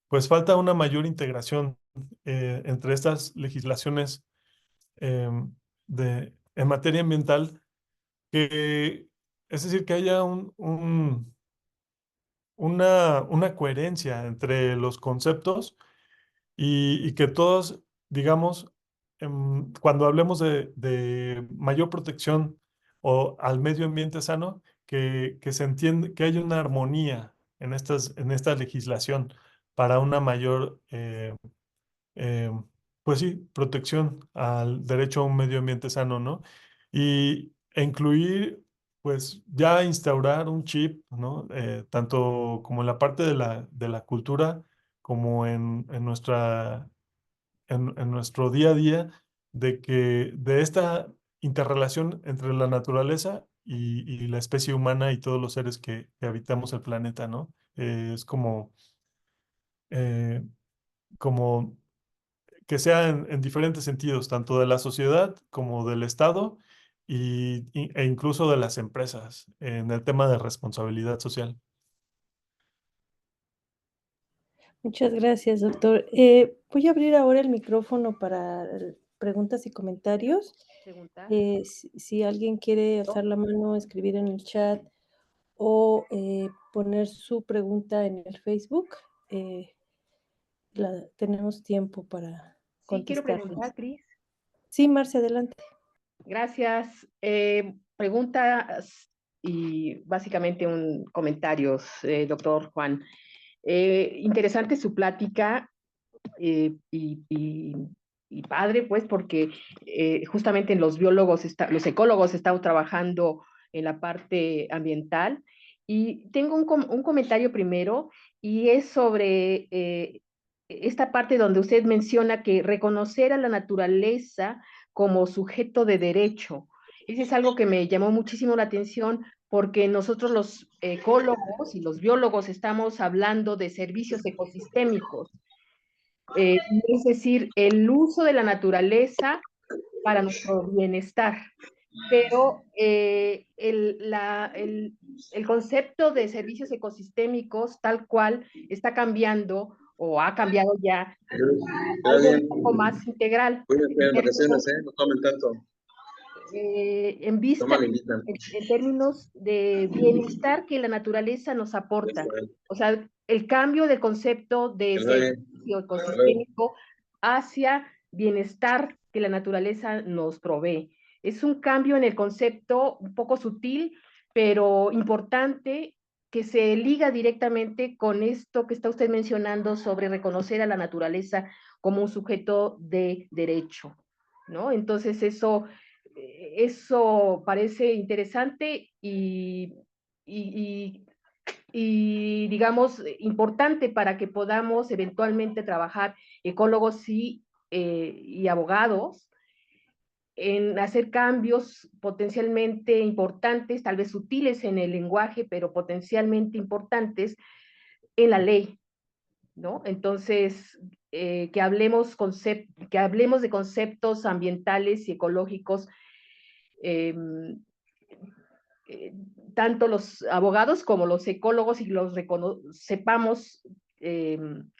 pues falta una mayor integración entre estas legislaciones en materia ambiental, es decir, que haya una coherencia entre los conceptos y que todos, digamos, cuando hablemos de mayor protección o al medio ambiente sano, que se entiende que hay una armonía en esta legislación para una mayor, eh, pues sí, protección al derecho a un medio ambiente sano, ¿no? E incluir, pues ya instaurar un chip, ¿no? Tanto como en la parte de la cultura, como en en nuestro día a día, de esta interrelación entre la naturaleza y la especie humana y todos los seres que habitamos el planeta, ¿no? Es eh, como que sea en diferentes sentidos, tanto de la sociedad como del Estado e incluso de las empresas, en el tema de responsabilidad social. Muchas gracias, doctor. Voy a abrir ahora el micrófono para preguntas y comentarios. Si alguien quiere alzar la mano, escribir en el chat o poner su pregunta en el Facebook, eh, tenemos tiempo para Sí, quiero contestarles. preguntar, Cris. Sí, Marcia, adelante. Gracias. Preguntas y básicamente comentarios, doctor Juan. Interesante su plática y padre, pues, porque justamente los biólogos, los ecólogos estamos trabajando en la parte ambiental. Y tengo un comentario primero, y es sobre esta parte donde usted menciona que reconocer a la naturaleza como sujeto de derecho. Eso es algo que me llamó muchísimo la atención porque nosotros los ecólogos y los biólogos estamos hablando de servicios ecosistémicos, es decir, el uso de la naturaleza para nuestro bienestar. Pero el concepto de servicios ecosistémicos tal cual está cambiando o ha cambiado ya algo un poco más integral. En vacaciones, no tomen tanto. En vista, en términos de bienestar que la naturaleza nos aporta. O sea, el cambio del concepto de servicio ecosistémico hacia bienestar que la naturaleza nos provee. Es un cambio en el concepto un poco sutil, pero importante, que se liga directamente con esto que está usted mencionando sobre reconocer a la naturaleza como un sujeto de derecho, ¿no? Entonces eso parece interesante y, digamos, importante para que podamos eventualmente trabajar ecólogos y abogados en hacer cambios potencialmente importantes, tal vez sutiles en el lenguaje, pero potencialmente importantes en la ley, ¿no? Entonces, que hablemos de conceptos ambientales y ecológicos, eh, tanto los abogados como los ecólogos, y sepamos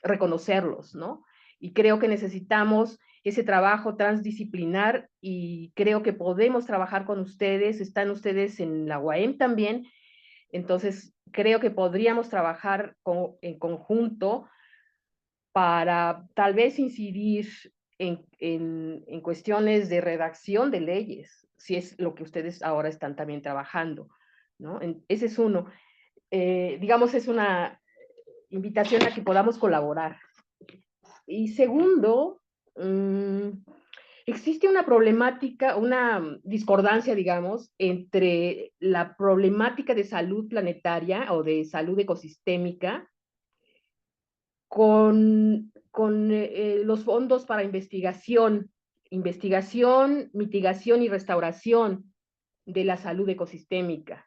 reconocerlos, ¿no? Y creo que necesitamos ese trabajo transdisciplinar y creo que podemos trabajar con ustedes. Están ustedes en la UAM también, entonces creo que podríamos trabajar en conjunto para tal vez incidir en cuestiones de redacción de leyes si es lo que ustedes ahora están también trabajando, ¿no? Ese es uno. Digamos, es una invitación a que podamos colaborar. Y segundo, existe una problemática, una discordancia, digamos, entre la problemática de salud planetaria o de salud ecosistémica con los fondos para investigación, mitigación y restauración de la salud ecosistémica.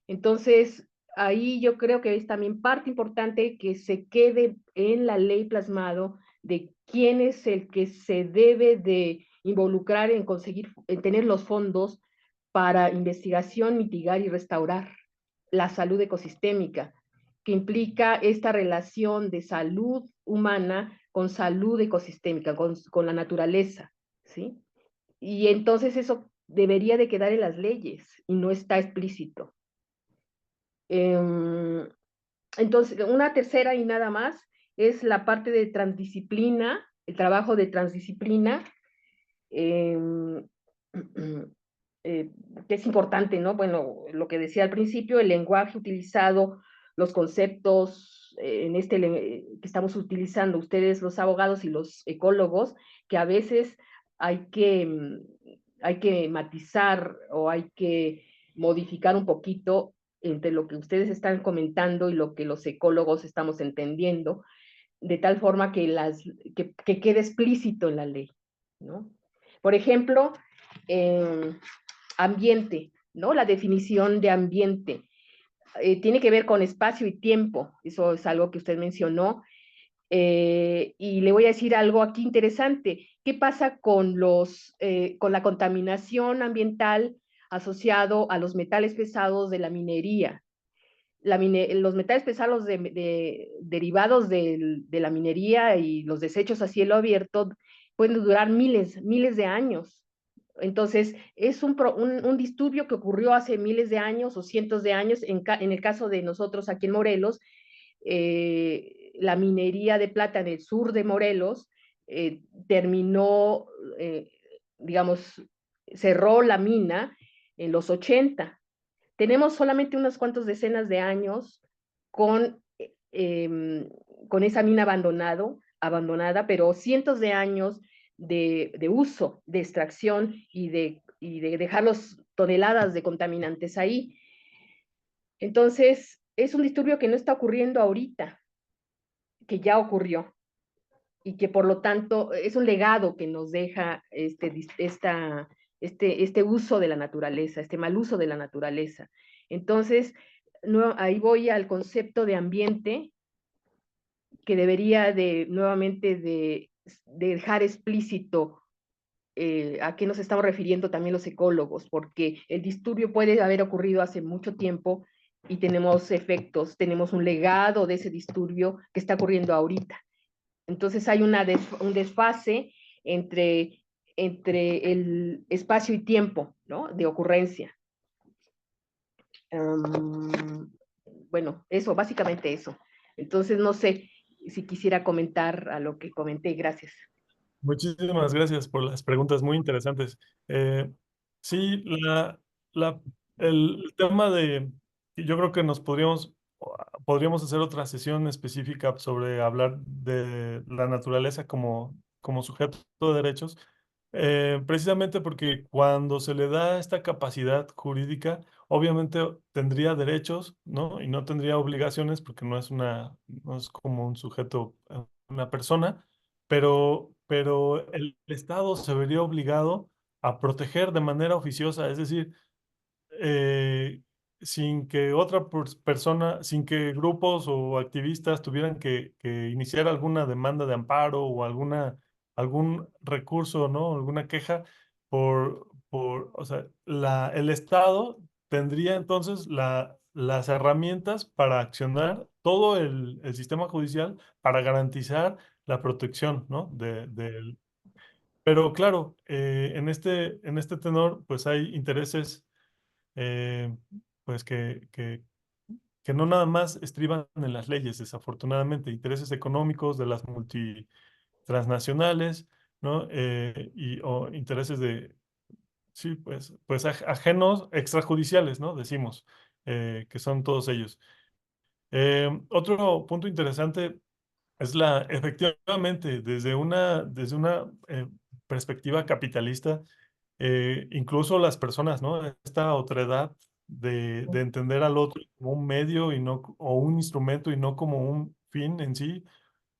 Entonces, ahí yo creo que es también parte importante que se quede en la ley plasmado de quién es el que se debe de involucrar en conseguir, en tener los fondos para investigación, mitigar y restaurar la salud ecosistémica, que implica esta relación de salud humana con salud ecosistémica, con la naturaleza, ¿sí? Y entonces eso debería de quedar en las leyes y no está explícito. Entonces, una tercera y nada más es la parte de transdisciplina, el trabajo de transdisciplina, eh, que es importante, ¿no? Bueno, lo que decía al principio, el lenguaje utilizado, los conceptos que estamos utilizando ustedes, los abogados y los ecólogos, que a veces hay hay que matizar o hay que modificar un poquito entre lo que ustedes están comentando y lo que los ecólogos estamos entendiendo, de tal forma que quede explícito en la ley, ¿no? Por ejemplo, ambiente, ¿no? La definición de ambiente tiene que ver con espacio y tiempo, eso es algo que usted mencionó, y le voy a decir algo aquí interesante. ¿Qué pasa con la contaminación ambiental asociado a los metales pesados de la minería? Los metales pesados derivados de la minería y los desechos a cielo abierto pueden durar miles de años. Entonces, es un disturbio que ocurrió hace miles de años o cientos de años. En el caso de nosotros aquí en Morelos, la minería de plata en el sur de Morelos terminó, digamos, cerró la mina en los 80. Tenemos solamente unas cuantas decenas de años con, con esa mina abandonada, pero cientos de años de uso, de extracción y de dejar los toneladas de contaminantes ahí. Entonces, es un disturbio que no está ocurriendo ahorita, que ya ocurrió y que por lo tanto es un legado que nos deja este uso de la naturaleza, este mal uso de la naturaleza. Entonces, no, ahí voy al concepto de ambiente que debería nuevamente de dejar explícito a qué nos estamos refiriendo también los ecólogos, porque el disturbio puede haber ocurrido hace mucho tiempo y tenemos efectos, tenemos un legado de ese disturbio que está ocurriendo ahorita. Entonces hay un desfase entre el espacio y tiempo, ¿no? De ocurrencia. Bueno, eso, básicamente eso. Entonces, no sé si quisiera comentar a lo que comenté. Gracias. Muchísimas gracias por las preguntas muy interesantes. Sí, la, el tema yo creo que podríamos hacer otra sesión específica sobre hablar de la naturaleza como sujeto de derechos, precisamente porque cuando se le da esta capacidad jurídica, obviamente tendría derechos, ¿no? Y no tendría obligaciones porque no es como un sujeto, una persona, pero el Estado se vería obligado a proteger de manera oficiosa, es decir, eh, sin que persona, sin que grupos o activistas tuvieran que iniciar alguna demanda de amparo o algún recurso, ¿no? Alguna queja o sea, el Estado tendría entonces las herramientas para accionar todo el sistema judicial para garantizar la protección, ¿no? Pero claro, en este tenor, pues hay intereses eh, pues que no nada más estriban en las leyes, desafortunadamente, intereses económicos de las multitransnacionales, ¿no? O intereses sí, pues ajenos, extrajudiciales, ¿no? Decimos, que son todos ellos. Otro punto interesante es efectivamente, desde una perspectiva capitalista, incluso las personas, ¿no? Esta otredad de entender al otro como un medio y no, o un instrumento y no como un fin en sí.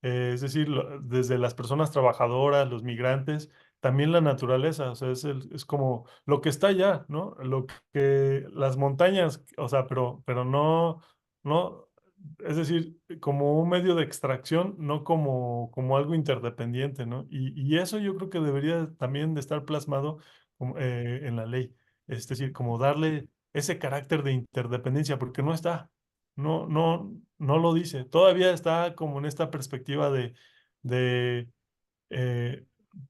Es decir, desde las personas trabajadoras, los migrantes, también la naturaleza, o sea, es como lo que está allá, ¿no? Lo que las montañas, o sea, pero no, es decir, como un medio de extracción, no como algo interdependiente, ¿no? Y eso yo creo que debería también de estar plasmado en la ley, es decir, como darle ese carácter de interdependencia, porque no está. No lo dice. Todavía está como en esta perspectiva de eh,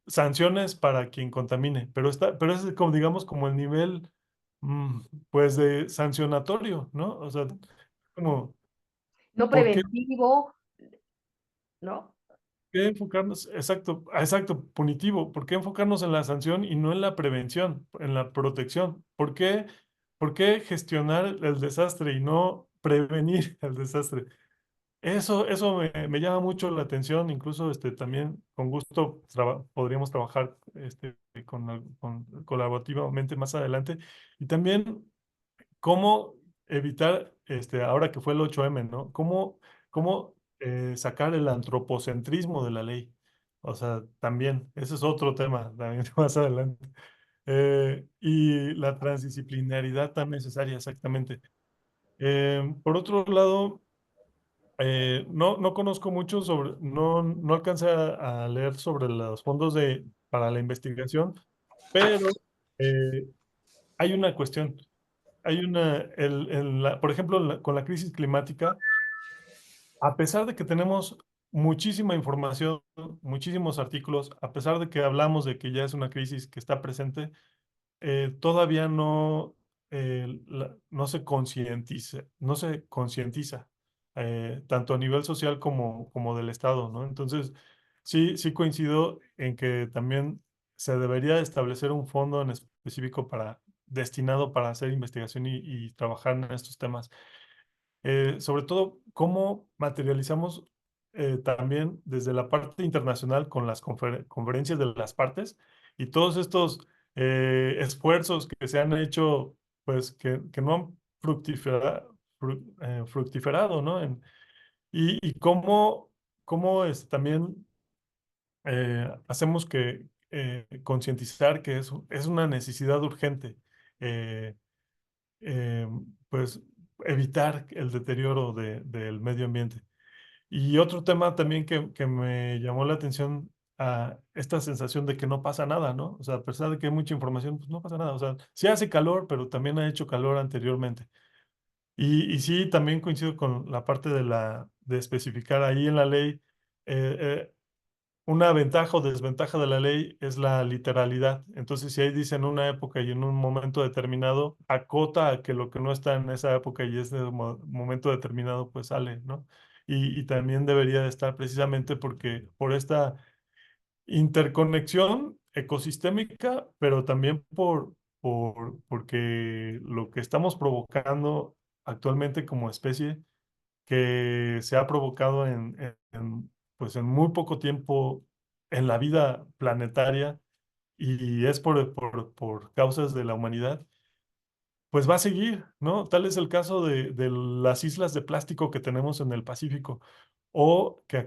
sanciones para quien contamine, pero ese es como, digamos, como el nivel, mm, pues, de sancionatorio, ¿no? O sea, como, No ¿por qué preventivo, ¿no? enfocarnos, exacto, punitivo? ¿Por qué enfocarnos en la sanción y no en la prevención, en la protección? ¿Por qué gestionar el desastre y no prevenir el desastre? Eso me llama mucho la atención, incluso también con gusto podríamos trabajar colaborativamente más adelante. Y también cómo evitar, ahora que fue el 8M, ¿no? Cómo sacar el antropocentrismo de la ley. O sea, también, ese es otro tema también más adelante. Y la transdisciplinaridad tan necesaria, exactamente. Por otro lado, no conozco mucho no alcancé a leer sobre los fondos para la investigación, pero eh, hay una cuestión, por ejemplo, con la crisis climática, a pesar de que tenemos muchísima información, muchísimos artículos, a pesar de que hablamos de que ya es una crisis que está presente, todavía no se concientiza, tanto a nivel social como del Estado, ¿no? Entonces, sí coincido en que también se debería establecer un fondo en específico destinado para hacer investigación y trabajar en estos temas. Sobre todo, cómo materializamos también desde la parte internacional con las conferencias de las partes y todos estos esfuerzos que se han hecho, pues que no han fructiferado, ¿no? Y cómo también hacemos que concientizar que es una necesidad urgente. eh, eh, pues evitar el deterioro del medio ambiente. Y otro tema también que me llamó la atención, a esta sensación de que no pasa nada, ¿no? O sea, a pesar de que hay mucha información, pues no pasa nada. O sea, sí hace calor, pero también ha hecho calor anteriormente. Y sí, también coincido con la parte de especificar ahí en la ley una ventaja o desventaja de la ley es la literalidad. Entonces, si ahí dice en una época y en un momento determinado, acota a que lo que no está en esa época y ese momento determinado, pues sale, ¿no? Y también debería de estar precisamente por esta interconexión ecosistémica, pero también porque lo que estamos provocando actualmente como especie que se ha provocado pues en muy poco tiempo en la vida planetaria y es por causas de la humanidad, pues va a seguir, ¿no? Tal es el caso de las islas de plástico que tenemos en el Pacífico o que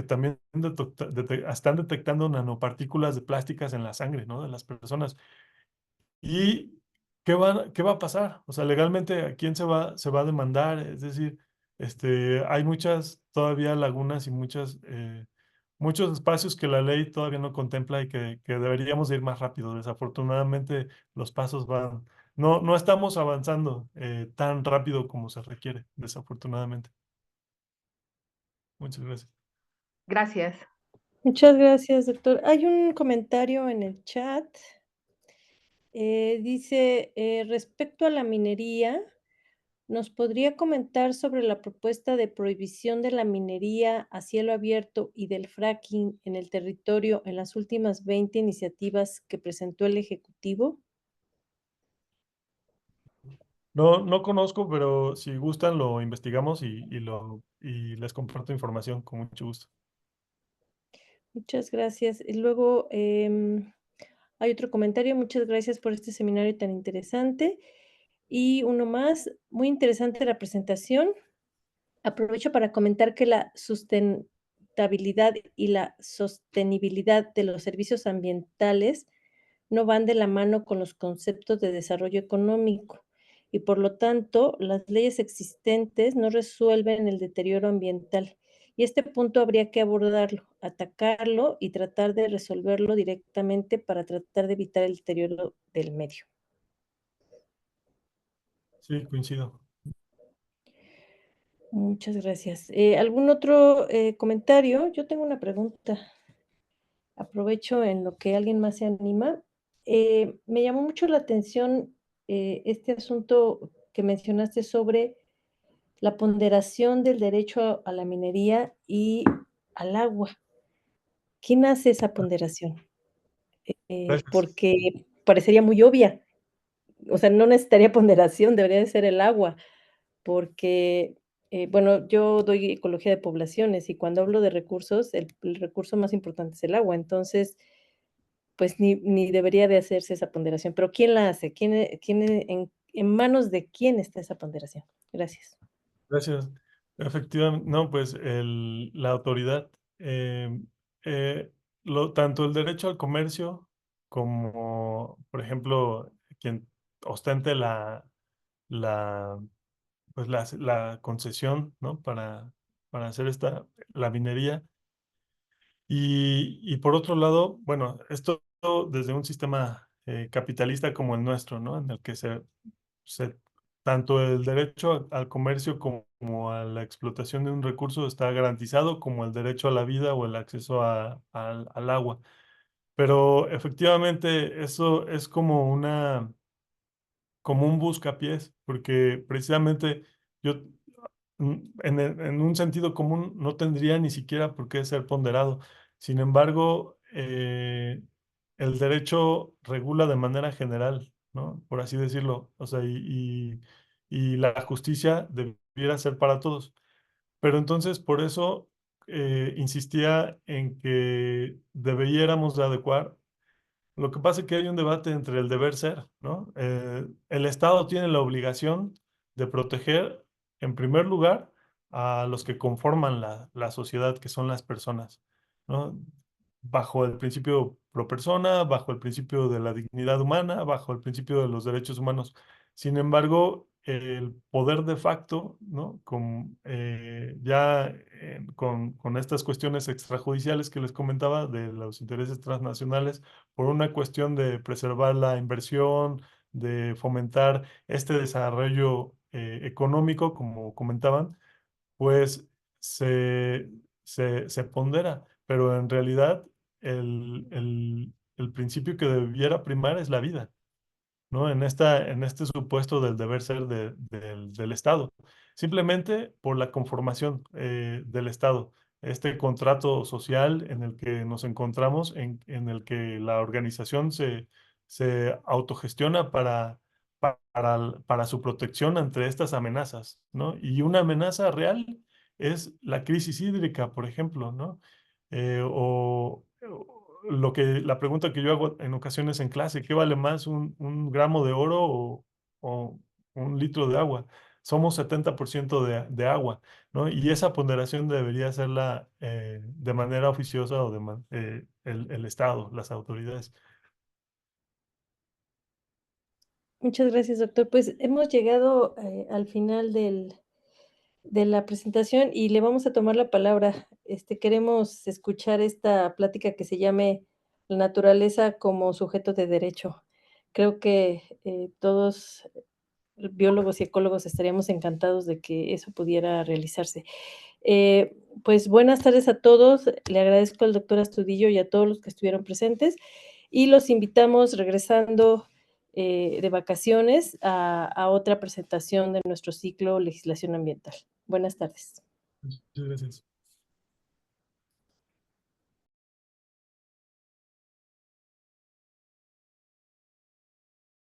también están detectando nanopartículas de plásticas en la sangre, ¿no? De las personas. ¿Y qué va a pasar? O sea, legalmente, ¿a quién se va a demandar? Es decir, hay muchas todavía lagunas y muchos espacios que la ley todavía no contempla y que deberíamos de ir más rápido. Desafortunadamente, los pasos no estamos avanzando tan rápido como se requiere, desafortunadamente. Muchas gracias. Gracias. Muchas gracias, doctor. Hay un comentario en el chat. Dice, respecto a la minería, ¿nos podría comentar sobre la propuesta de prohibición de la minería a cielo abierto y del fracking en el territorio en las últimas 20 iniciativas que presentó el Ejecutivo? No conozco, pero si gustan lo investigamos y les comparto información con mucho gusto. Muchas gracias. Y luego, hay otro comentario: "Muchas gracias por este seminario tan interesante". Y uno más: "Muy interesante la presentación. Aprovecho para comentar que la sustentabilidad y la sostenibilidad de los servicios ambientales no van de la mano con los conceptos de desarrollo económico y, por lo tanto, las leyes existentes no resuelven el deterioro ambiental. Y este punto habría que abordarlo, atacarlo y tratar de resolverlo directamente para tratar de evitar el deterioro del medio". Sí, coincido. Muchas gracias. ¿Algún otro, comentario? Yo tengo una pregunta. Aprovecho en lo que alguien más se anima. Me llamó mucho la atención, este asunto que mencionaste sobre la ponderación del derecho a la minería y al agua. ¿Quién hace esa ponderación? Gracias. Porque parecería muy obvia. O sea, no necesitaría ponderación, debería de ser el agua, porque, bueno, yo doy ecología de poblaciones y cuando hablo de recursos, el recurso más importante es el agua. Entonces, pues ni debería de hacerse esa ponderación, pero ¿quién la hace? ¿En manos de quién está esa ponderación? Gracias. Gracias. Efectivamente, no, pues la autoridad, em, eh, tanto el derecho al comercio como, por ejemplo, quien ostente la, pues la concesión, ¿no? Para hacer la minería. Y por otro lado, bueno, esto desde un sistema capitalista como el nuestro, ¿no? En el que se tanto el derecho al comercio como a la explotación de un recurso está garantizado, como el derecho a la vida o el acceso al agua. Pero efectivamente eso es como un buscapiés, porque precisamente yo, en un sentido común, no tendría ni siquiera por qué ser ponderado. Sin embargo, el derecho regula de manera general, ¿no? Por así decirlo. O sea, y la justicia debiera ser para todos. Pero entonces, por eso insistía en que debiéramos de adecuar. Lo que pasa es que hay un debate entre el deber ser, ¿no? El Estado tiene la obligación de proteger, en primer lugar, a los que conforman la sociedad, que son las personas, ¿no? Bajo el principio pro persona, bajo el principio de la dignidad humana, bajo el principio de los derechos humanos. Sin embargo, el poder de facto, ¿no? Con estas cuestiones extrajudiciales que les comentaba de los intereses transnacionales, por una cuestión de preservar la inversión, de fomentar este desarrollo económico, como comentaban, pues se, se pondera, pero en realidad el principio que debiera primar es la vida, ¿no? En este supuesto del deber ser del Estado, simplemente por la conformación del Estado, este contrato social en el que nos encontramos, en el que la organización se autogestiona para su protección ante estas amenazas, ¿no? Y una amenaza real es la crisis hídrica, por ejemplo, ¿no? La pregunta que yo hago en ocasiones en clase: ¿qué vale más, un gramo de oro o un litro de agua? Somos 70% de agua, ¿no? Y esa ponderación debería hacerla de manera oficiosa o el Estado, las autoridades. Muchas gracias, doctor. Pues hemos llegado, al final de la presentación y le vamos a tomar la palabra. Queremos escuchar esta plática que se llame La naturaleza como sujeto de derecho. Creo que, todos biólogos y ecólogos estaríamos encantados de que eso pudiera realizarse. Pues buenas tardes a todos. Le agradezco al doctor Astudillo y a todos los que estuvieron presentes y los invitamos regresando de vacaciones a otra presentación de nuestro ciclo Legislación Ambiental. Buenas tardes. Muchas gracias.